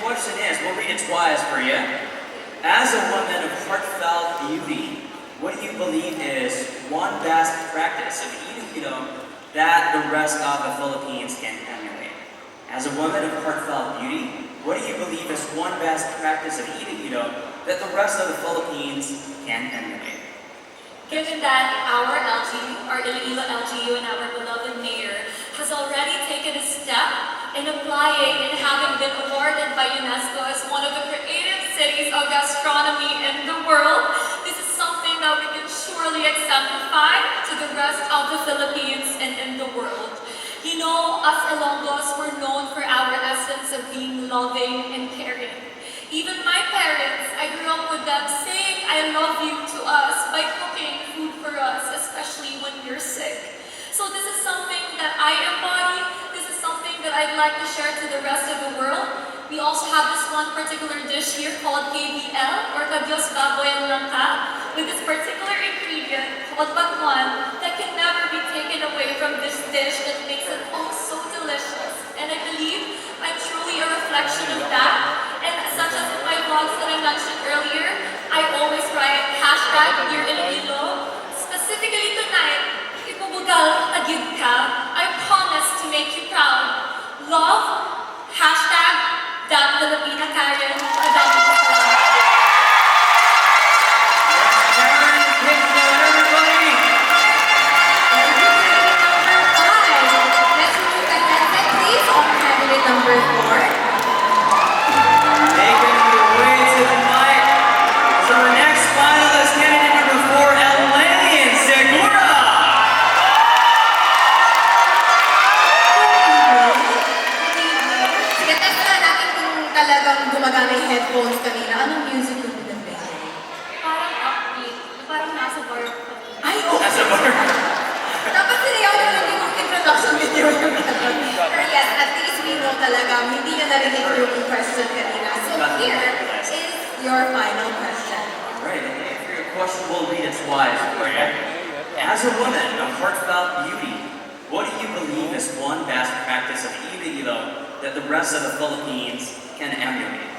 question is, we'll read it twice for you. As a woman of heartfelt beauty, what do you believe is one best practice of Iloilo that the rest of the Philippines can emulate? As a woman of heartfelt beauty, what do you believe is one best practice of Iloilo that the rest of the Philippines can emulate? Given that our LGU, our Iloilo LGU and our beloved mayor has already taken a step in applying and having been awarded by UNESCO as one of the creative cities of gastronomy in the world, this is something that we can surely exemplify to the rest of the Philippines and in the world. You know, us Ilonggos were known for our essence of being loving and caring. Even my parents, I grew up with them saying I love you to us by cooking food for us, especially when we're sick. So this is something that I embody. This is something that I'd like to share to the rest of the world. We also have this one particular dish here called KBL, or Kadyos Baboy and Langka, with this particular ingredient called bakwan that can never be taken away from this dish that makes it oh so delicious. And I believe I'm truly a reflection of that. And such as in my vlogs that I mentioned earlier, I always write hashtag Dear Iloilo. Specifically tonight, ipubugal agid ka. I promise to make you proud. Love, hashtag Dam Filipina Karen, or Dam Filipina. Let's move ahead, please, on candidate number 4. Making your way to the mic. So our next finalist, candidate number 4, Elaine Segura. Sige, test na natin kung talagang gumagana yung headphones kanina. Anong music yung pinag-play? Parang upbeat. Parang nasa bar. Ay, oo! Nasa bar. Dapat sinayaw na lang yung introduction video yung pinag-play. Pero yes, at least we know talaga, hindi nyo narinig yung question kanina. So here is your final question. Alright, and for your question, we'll read it twice for you. As a woman of heartfelt beauty, what do you believe is one best practice of Iloilo that the rest of the Philippines can emulate?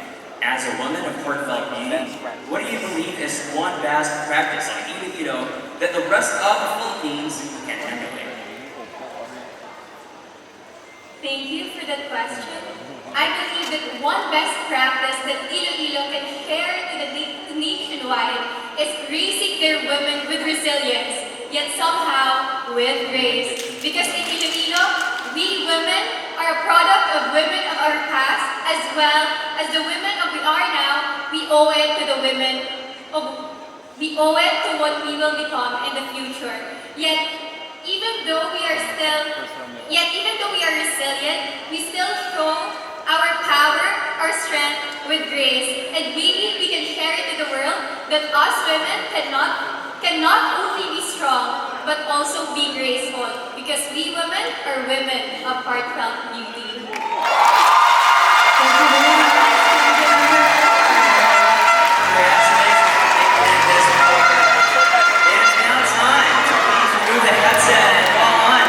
As a woman of heartfelt beauty, what do you believe is one best practice of Iloilo that the rest of the Philippines can emulate? Thank you for that question. I believe that one best practice that Iloilo can share to the nationwide is raising their women with resilience, yet somehow with grace. Because in Iloilo, we women are a product of women of our past, as well as the women of we are now. We owe it to the women of, we owe it to what we will become in the future. Even though we are resilient, we still show our power, our strength with grace. And we can share it to the world that us women cannot only be strong, but also be graceful. Because we women are women of heartfelt beauty. Thank you very much. It's now time to please remove the headset and go on.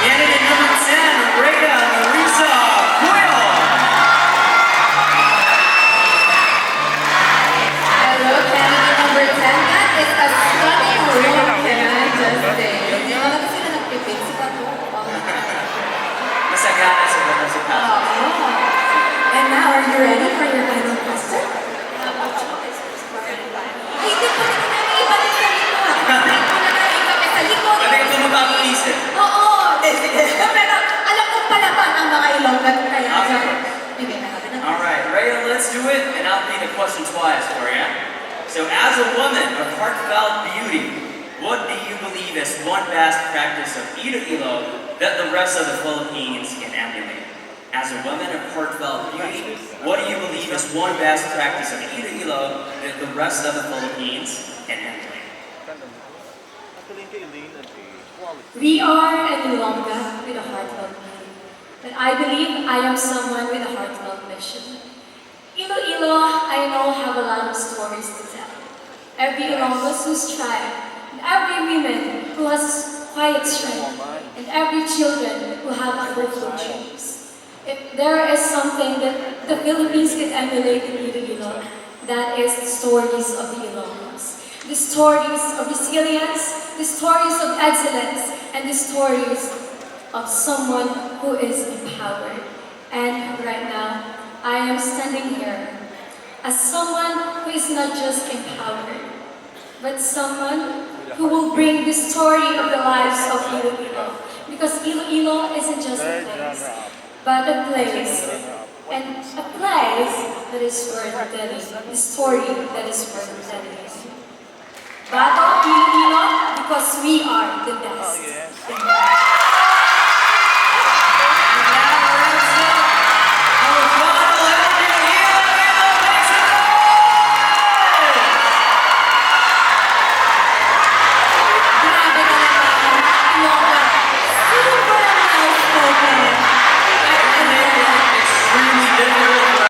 Candidate number 10, Rhea Marisa Coyle. Hello, candidate number 10. That is a stunning look, can I just say? Talaga sila nagpipig si Pato. Masagana sa mga sa Oh. And now, are you ready for your final question? Ay, hindi ko na namin ibalik sa likod. Hindi ko na namin ibalik sa likod. Sabi ko tumaba ang isip. Oo. Pero alam kong palaban ang mga ilonggat kaya. Bigay na kami ng Alright, Rhea, let's do it, and I'll read the question twice for you. So, as a woman of heartfelt beauty, what do you believe is one best practice of Iloilo that the rest of the Philippines can emulate? As a woman of heartfelt beauty, what do you believe is one best practice of Iloilo that the rest of the Philippines can emulate? We are an Ilongga with a heartfelt beauty, but I believe I am someone with a heartfelt mission. Iloilo, I know, have a lot of stories to tell. Every Ilonggos who strive, and every woman who has quiet strength, and every children who have hopeful dreams. If there is something that the Philippines can emulate in Iloilo, that is the stories of the Ilocos. The stories of resilience, the stories of excellence, and the stories of someone who is empowered. And right now, I am standing here as someone who is not just empowered, but someone who will bring the story of the lives of Iloilo. Because Iloilo isn't just a place, but a place. And a place that is worth telling, the story that is worth telling. Battle Iloilo because we are the best.